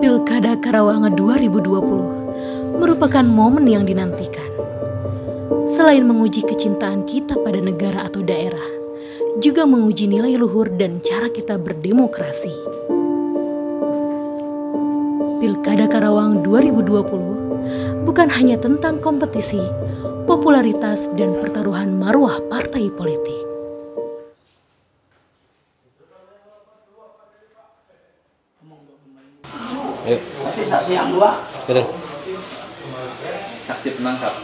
Pilkada Karawang 2020 merupakan momen yang dinantikan. Selain menguji kecintaan kita pada negara atau daerah, juga menguji nilai luhur dan cara kita berdemokrasi. Pilkada Karawang 2020 bukan hanya tentang kompetisi, popularitas, dan pertaruhan marwah partai politik. Saksi yang dua. Saksi penangkap.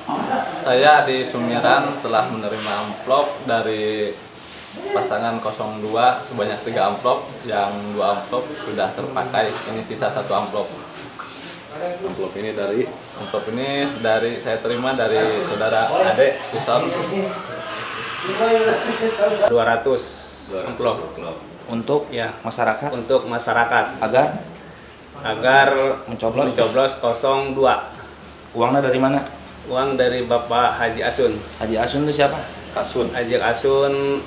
Saya di Sumiran telah menerima amplop dari pasangan 02 sebanyak 3 amplop, yang 2 amplop sudah terpakai. Ini sisa 1 amplop. Amplop ini dari saya terima dari saudara Ade Pisor. 200 amplop Untuk ya masyarakat untuk masyarakat agar mencoblos 02. uangnya dari mana? Uang dari Bapak Haji Asun. Haji Asun itu siapa? Haji Asun,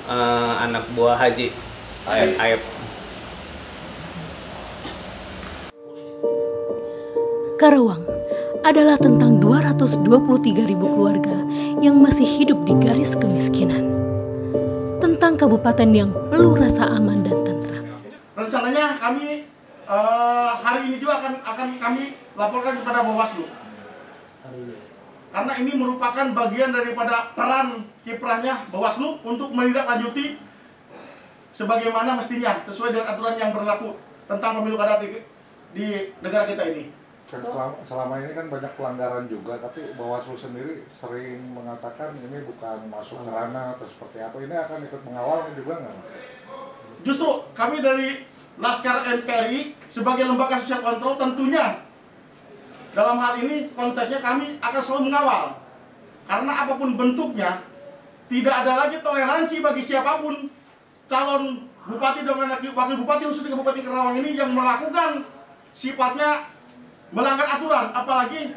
anak buah Haji Aep. Karawang adalah tentang 223.000 keluarga yang masih hidup di garis kemiskinan. Tentang kabupaten yang penuh rasa aman dan tentram. Rencananya kami hari ini juga akan kami laporkan kepada Bawaslu. Karena ini merupakan bagian daripada peran kiprahnya Bawaslu untuk menindaklanjuti sebagaimana mestinya sesuai dengan aturan yang berlaku tentang pemilu kada di negara kita ini. Selama ini kan banyak pelanggaran juga, tapi Bawaslu sendiri sering mengatakan ini bukan masuk ke ranah atau seperti apa. Ini akan ikut mengawal juga nggak? Justru kami dari Laskar NKRI sebagai lembaga sosial kontrol tentunya dalam hal ini konteksnya kami akan selalu mengawal. Karena apapun bentuknya, tidak ada lagi toleransi bagi siapapun calon bupati dan wakil bupati khususnya Kabupaten Karawang ini yang melakukan sifatnya melanggar aturan, apalagi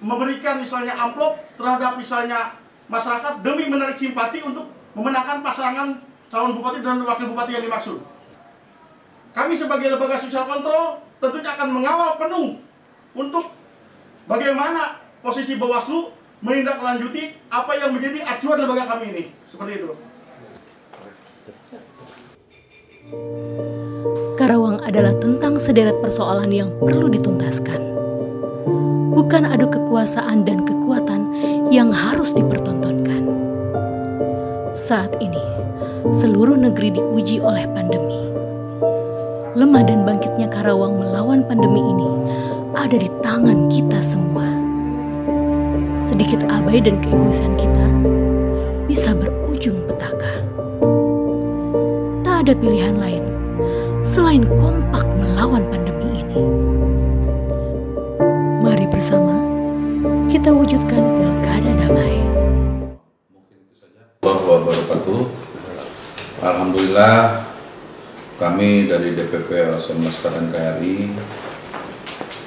memberikan misalnya amplop terhadap misalnya masyarakat demi menarik simpati untuk memenangkan pasangan calon bupati dan wakil bupati yang dimaksud. Kami sebagai lembaga sosial kontrol tentunya akan mengawal penuh untuk bagaimana posisi Bawaslu menindaklanjuti apa yang menjadi acuan lembaga kami ini. Seperti itu. Karawang adalah tentang sederet persoalan yang perlu dituntaskan. Bukan adu kekuasaan dan kekuatan yang harus dipertontonkan. Saat ini, seluruh negeri diuji oleh pandemi. Lemah dan bangkitnya Karawang melawan pandemi ini ada di tangan kita semua. Sedikit abai dan keegoisan kita bisa berujung petaka. Tak ada pilihan lain selain kompak melawan pandemi ini. Mari bersama kita wujudkan pilkada damai. Wabarakatuh. Alhamdulillah, kami dari DPP LSM Laskar NKRI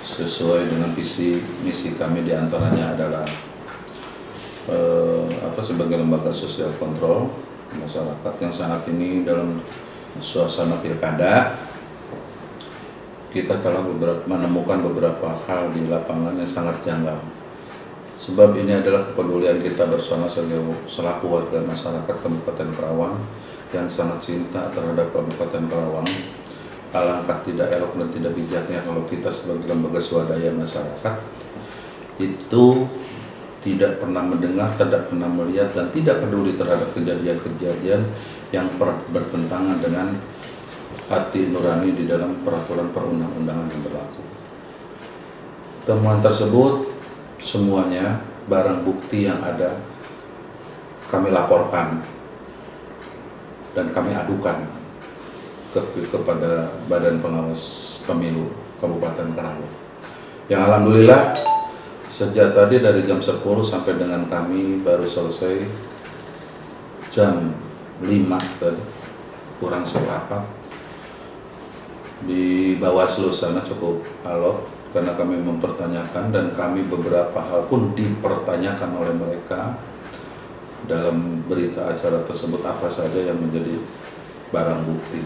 sesuai dengan visi misi kami diantaranya adalah sebagai lembaga sosial kontrol masyarakat yang saat ini dalam suasana pilkada, kita telah menemukan beberapa hal di lapangan yang sangat janggal. Sebab ini adalah kepedulian kita bersama selaku warga masyarakat Kabupaten Karawang yang sangat cinta terhadap Kabupaten Karawang. Alangkah tidak elok dan tidak bijaknya kalau kita sebagai lembaga swadaya masyarakat itu tidak pernah mendengar, tidak pernah melihat, dan tidak peduli terhadap kejadian-kejadian yang bertentangan dengan hati nurani di dalam peraturan perundang-undangan yang berlaku. Temuan tersebut semuanya barang bukti yang ada kami laporkan dan kami adukan kepada Badan Pengawas Pemilu Kabupaten Karawang. Yang alhamdulillah sejak tadi dari jam 10 sampai dengan kami baru selesai jam 5 tadi, kurang seberapa. Di Bawaslu sana cukup alot karena kami mempertanyakan dan kami beberapa hal pun dipertanyakan oleh mereka dalam berita acara tersebut apa saja yang menjadi barang bukti.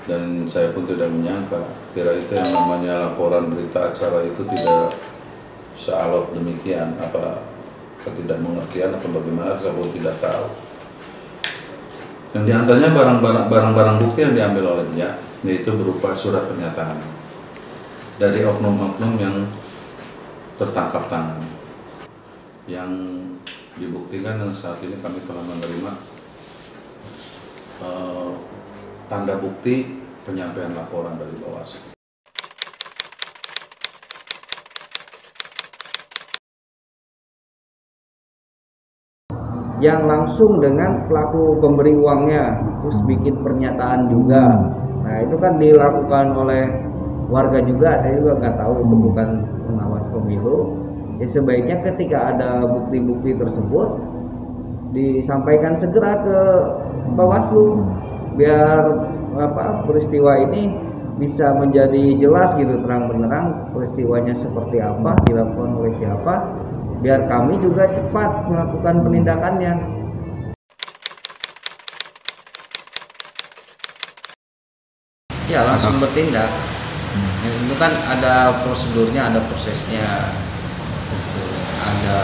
Dan saya pun tidak menyangka, kira itu yang namanya laporan berita acara itu tidak sealot demikian, apa ketidakmengertian atau bagaimana, saya pun tidak tahu. Yang diantaranya barang-barang bukti yang diambil oleh dia, yaitu berupa surat pernyataan dari oknum-oknum yang tertangkap tangan. Yang dibuktikan dan saat ini kami telah menerima tanda bukti penyampaian laporan dari Bawaslu. Yang langsung dengan pelaku pemberi uangnya, terus bikin pernyataan juga. Nah itu kan dilakukan oleh warga juga, saya juga nggak tahu, itu bukan pengawas pemilu. Ya sebaiknya ketika ada bukti-bukti tersebut disampaikan segera ke Bawaslu, biar peristiwa ini bisa menjadi jelas gitu, terang benderang peristiwanya seperti apa, dilakukan oleh siapa, biar kami juga cepat melakukan penindakannya. Ya langsung bertindak. Itu kan ada prosedurnya, ada prosesnya. Ada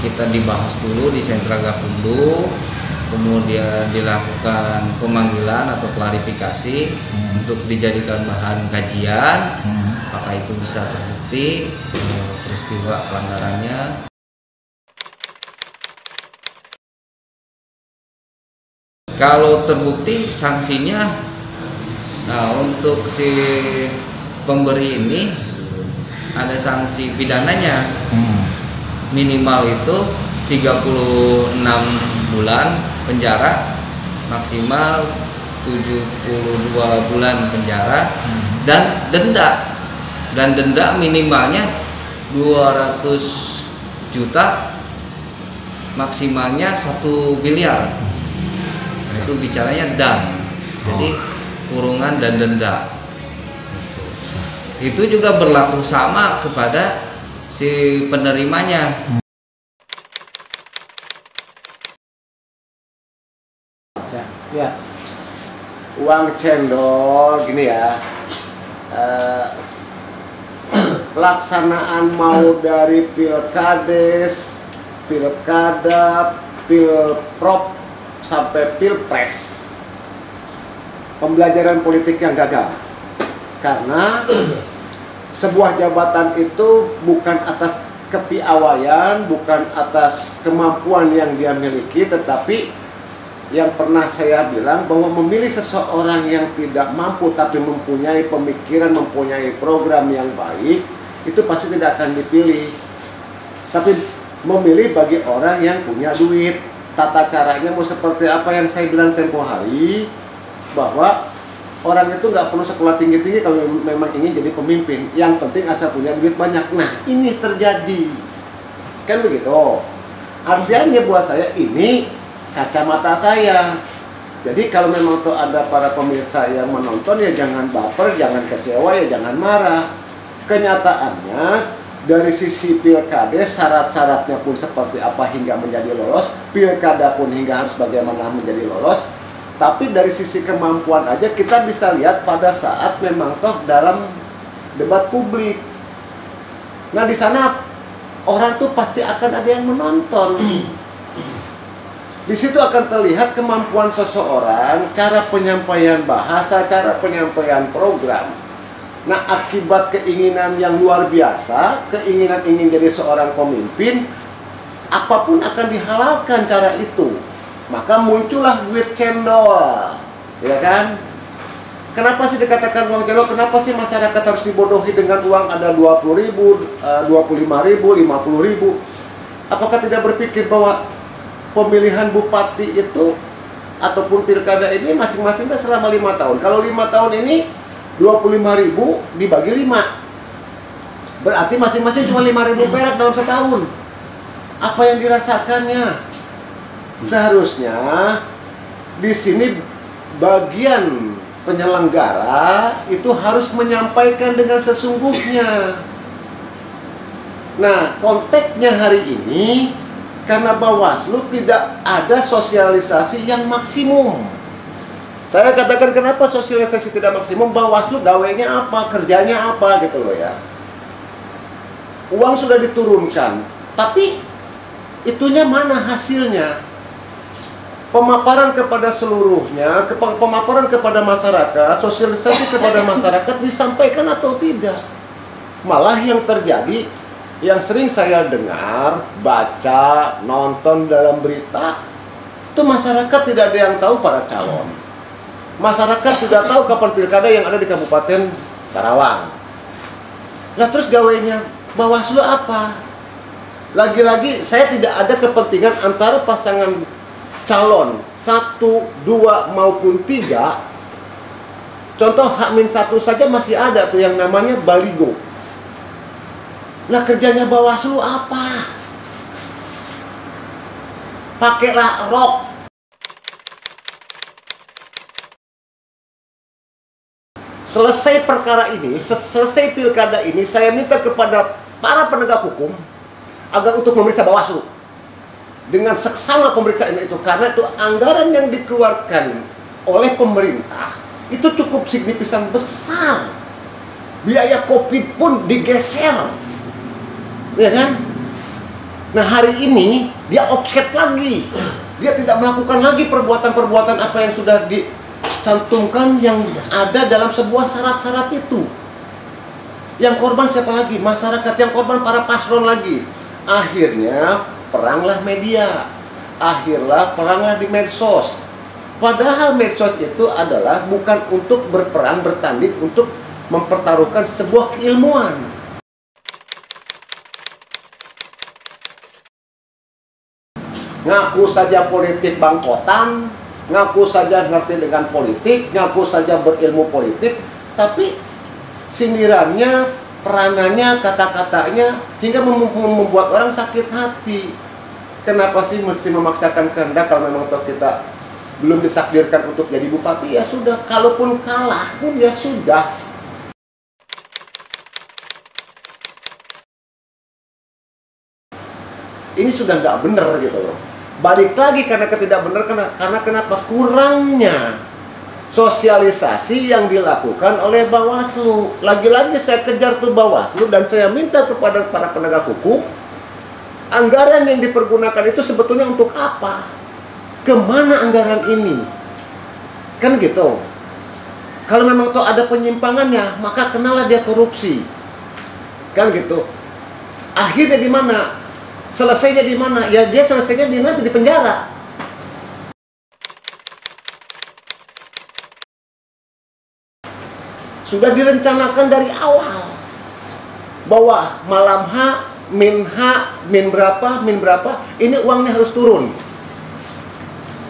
kita dibahas dulu di sentra Gakumdu, kemudian dilakukan pemanggilan atau klarifikasi untuk dijadikan bahan kajian, apakah itu bisa terbukti peristiwa pelanggarannya. Kalau terbukti sanksinya, nah untuk si pemberi ini ada sanksi pidananya, minimal itu 36 bulan penjara, maksimal 72 bulan penjara, dan denda minimalnya 200 juta, maksimalnya 1 miliar. Nah, itu bicaranya jadi kurungan dan denda. Itu juga berlaku sama kepada si penerimanya. Ya, uang cendol gini ya, pelaksanaan mau dari pilkades, pilkada, pilprop sampai pilpres, pembelajaran politik yang gagal. Karena sebuah jabatan itu bukan atas kepiawaian, bukan atas kemampuan yang dia miliki, tetapi yang pernah saya bilang bahwa memilih seseorang yang tidak mampu tapi mempunyai pemikiran, mempunyai program yang baik, itu pasti tidak akan dipilih. Tapi memilih bagi orang yang punya duit. Tata caranya mau seperti apa yang saya bilang tempo hari, bahwa orang itu nggak perlu sekolah tinggi-tinggi kalau memang ingin jadi pemimpin. Yang penting asal punya duit banyak. Nah, ini terjadi. Kan begitu. Artinya buat saya ini kacamata saya. Jadi kalau memang tuh ada para pemirsa yang menonton, ya jangan baper, jangan kecewa, ya jangan marah. Kenyataannya dari sisi pilkades, syarat-syaratnya pun seperti apa hingga menjadi lolos, pilkada pun hingga harus bagaimana menjadi lolos. Tapi dari sisi kemampuan aja kita bisa lihat pada saat memang toh dalam debat publik. Nah di sana orang tuh pasti akan ada yang menonton. Di situ akan terlihat kemampuan seseorang, cara penyampaian bahasa, cara penyampaian program. Nah akibat keinginan yang luar biasa, keinginan ingin jadi seorang pemimpin, apapun akan dihalalkan cara itu. Maka muncullah duit cendol, ya kan? Kenapa sih dikatakan uang cendol? Kenapa sih masyarakat harus dibodohi dengan uang ada 20.000, 25.000, 50.000? Apakah tidak berpikir bahwa pemilihan bupati itu ataupun pilkada ini masing-masing selama 5 tahun? Kalau 5 tahun ini 25.000 dibagi 5, berarti masing-masing cuma 5.000 perak dalam setahun. Apa yang dirasakannya? Seharusnya di sini bagian penyelenggara itu harus menyampaikan dengan sesungguhnya. Nah, konteksnya hari ini karena Bawaslu tidak ada sosialisasi yang maksimum. Saya katakan kenapa sosialisasi tidak maksimum, Bawaslu gawainya apa, kerjanya apa gitu loh ya. Uang sudah diturunkan, tapi itunya mana hasilnya? Pemaparan kepada seluruhnya, pemaparan kepada masyarakat, sosialisasi kepada masyarakat disampaikan atau tidak? Malah yang terjadi, yang sering saya dengar, baca, nonton dalam berita, itu masyarakat tidak ada yang tahu para calon. Masyarakat tidak tahu kapan pilkada yang ada di Kabupaten Karawang. Nah terus gawainya Bawaslu apa? Lagi-lagi saya tidak ada kepentingan antara pasangan calon 1, 2 maupun 3. Contoh H-1 saja masih ada tuh yang namanya baligo. Nah kerjanya Bawaslu apa? Pakailah rok. Selesai perkara ini, selesai pilkada ini, saya minta kepada para penegak hukum agar untuk memeriksa Bawaslu dengan seksama pemeriksaan itu, karena itu anggaran yang dikeluarkan oleh pemerintah itu cukup signifikan besar. Biaya COVID pun digeser, ya kan? Nah hari ini dia offset lagi, dia tidak melakukan lagi perbuatan-perbuatan apa yang sudah cantumkan yang ada dalam sebuah syarat-syarat itu. Yang korban siapa lagi? Masyarakat. Yang korban para paslon lagi. Akhirnya peranglah media, akhirnya peranglah di medsos. Padahal medsos itu adalah bukan untuk berperang, bertanding, untuk mempertaruhkan sebuah keilmuan. Ngaku saja politik bangkotan, ngaku saja ngerti dengan politik, ngaku saja berilmu politik, tapi sindirannya, peranannya, kata-katanya hingga membuat orang sakit hati. Kenapa sih mesti memaksakan kehendak kalau memang kita belum ditakdirkan untuk jadi bupati? Ya sudah, kalaupun kalah pun ya sudah. Ini sudah nggak benar gitu loh. Balik lagi karena ketidakbenar, karena kenapa? Kurangnya sosialisasi yang dilakukan oleh Bawaslu. Lagi-lagi saya kejar tuh Bawaslu dan saya minta kepada para penegak hukum, anggaran yang dipergunakan itu sebetulnya untuk apa? Kemana anggaran ini? Kan gitu. Kalau memang tuh ada penyimpangannya, maka kenalah dia korupsi. Kan gitu. Akhirnya di mana? Selesainya di mana? Ya dia selesainya di nanti di penjara. Sudah direncanakan dari awal bahwa malam H, min berapa, ini uangnya harus turun.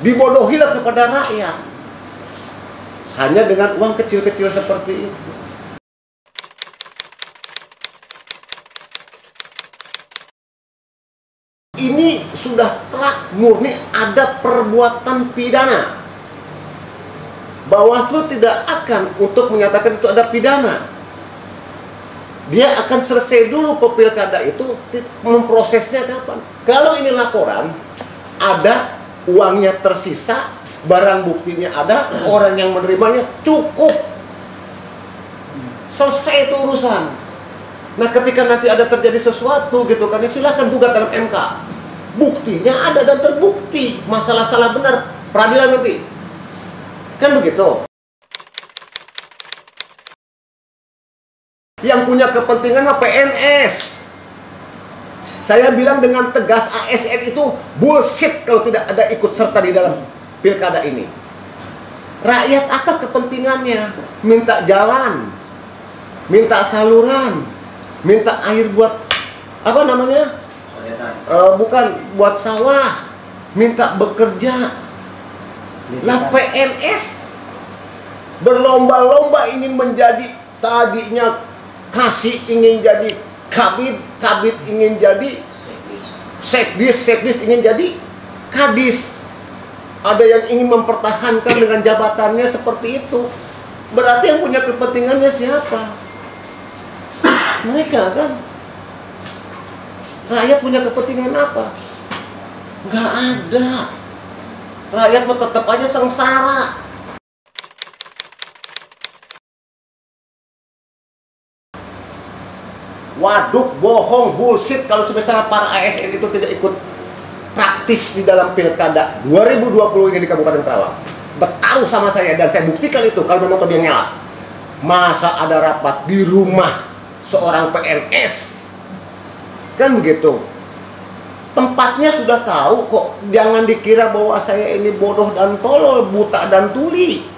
Dibodohilah kepada rakyat. Hanya dengan uang kecil-kecil seperti itu. Ini sudah telah murni ada perbuatan pidana. Bawaslu tidak akan untuk menyatakan itu ada pidana. Dia akan selesai dulu pilkada itu, memprosesnya kapan? Kalau ini laporan, ada uangnya tersisa, barang buktinya ada, orang yang menerimanya cukup. Selesai itu urusan. Nah ketika nanti ada terjadi sesuatu gitu kan, silahkan gugat dalam MK. Buktinya ada dan terbukti, masalah salah benar, peradilan nanti. Kan begitu. Yang punya kepentingan mah PNS. Saya bilang dengan tegas, ASN itu bullshit kalau tidak ada ikut serta di dalam pilkada ini. Rakyat apa kepentingannya? Minta jalan, minta saluran, minta air buat apa namanya? Bukan buat sawah, minta bekerja. Lah PNS berlomba-lomba ingin menjadi, tadinya Kasih ingin jadi kabid, kabid ingin jadi sekdis, sekdis ingin jadi kadis. Ada yang ingin mempertahankan dengan jabatannya seperti itu. Berarti yang punya kepentingannya siapa? Mereka kan. Rakyat punya kepentingan apa? Nggak ada. Rakyat tetap aja sengsara. Waduk, bohong, bullshit kalau misalnya para ASN itu tidak ikut praktis di dalam pilkada 2020 ini di Kabupaten Karawang. Bertaruh sama saya dan saya buktikan itu kalau memang dia nyala. Masa ada rapat di rumah seorang PNS? Kan begitu. Tempatnya sudah tahu kok. Jangan dikira bahwa saya ini bodoh dan tolol, buta dan tuli.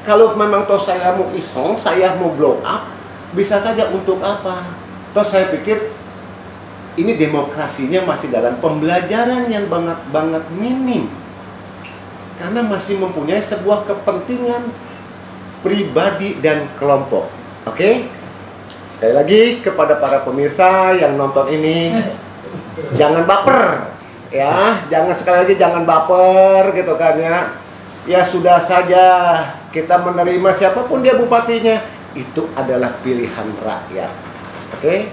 Kalau memang toh saya mau iseng, saya mau blow up, bisa saja untuk apa? Toh saya pikir ini demokrasinya masih dalam pembelajaran yang banget minim. Karena masih mempunyai sebuah kepentingan pribadi dan kelompok. Oke? Sekali lagi kepada para pemirsa yang nonton ini, jangan baper. Ya, sekali lagi jangan baper gitu kan ya. Ya sudah saja kita menerima siapapun dia bupatinya, itu adalah pilihan rakyat. Oke?